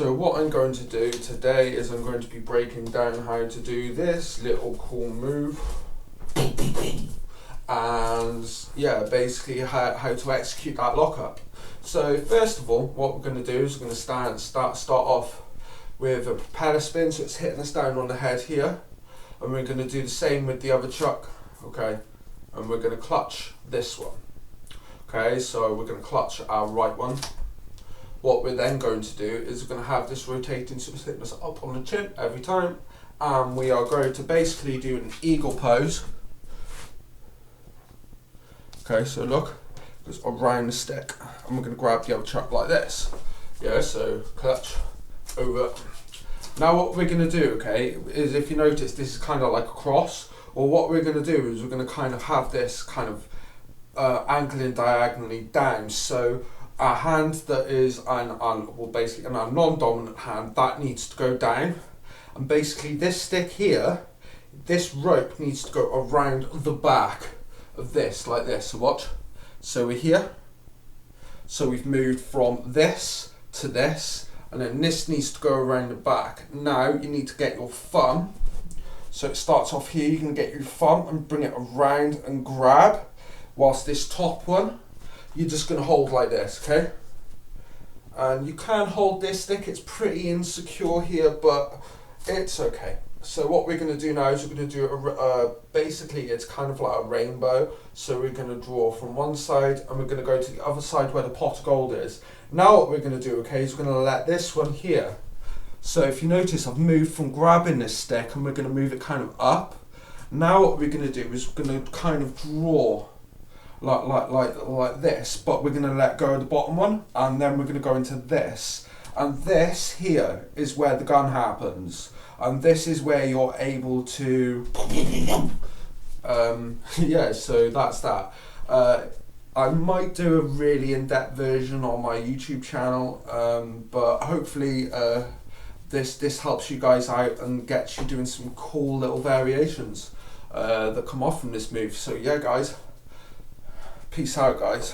So what I'm going to do today is I'm going to be breaking down how to do this little cool move. And yeah, basically how to execute that lockup. So first of all, what we're going to do is we're going to start off with a propeller spin, so it's hitting us down on the head here. And we're going to do the same with the other chuck, okay? And we're going to clutch this one. Okay, so we're going to clutch our right one. What we're then going to do is we're going to have this rotating, so it's hitting us up on the chin every time. And we are going to basically do an eagle pose. Okay, so look, goes around the stick, and we're going to grab the other chuck like this. Yeah, so clutch, over. Now what we're going to do, okay, is if you notice this is kind of like a cross, or what we're going to do is we're going to kind of have this kind of angling diagonally down. So our hand that is basically our non-dominant hand, that needs to go down, and basically this stick here, this rope needs to go around the back of this like this. So watch. So we're here. So we've moved from this to this, and then this needs to go around the back. Now you need to get your thumb. So it starts off here. You can get your thumb and bring it around and grab. Whilst this top one, you're just going to hold like this, okay? And you can hold this stick, it's pretty insecure here, but it's okay. So what we're going to do now is we're going to do basically it's kind of like a rainbow. So we're going to draw from one side and we're going to go to the other side where the pot of gold is. Now what we're going to do, okay, is we're going to let this one here. So if you notice, I've moved from grabbing this stick and we're going to move it kind of up. Now what we're going to do is we're going to kind of draw like this, but we're going to let go of the bottom one, and then we're going to go into this, and this here is where the gun happens, and this is where you're able to yeah, so that's that. I might do a really in-depth version on my YouTube channel, but hopefully this helps you guys out and gets you doing some cool little variations that come off from this move. So yeah guys, peace out guys.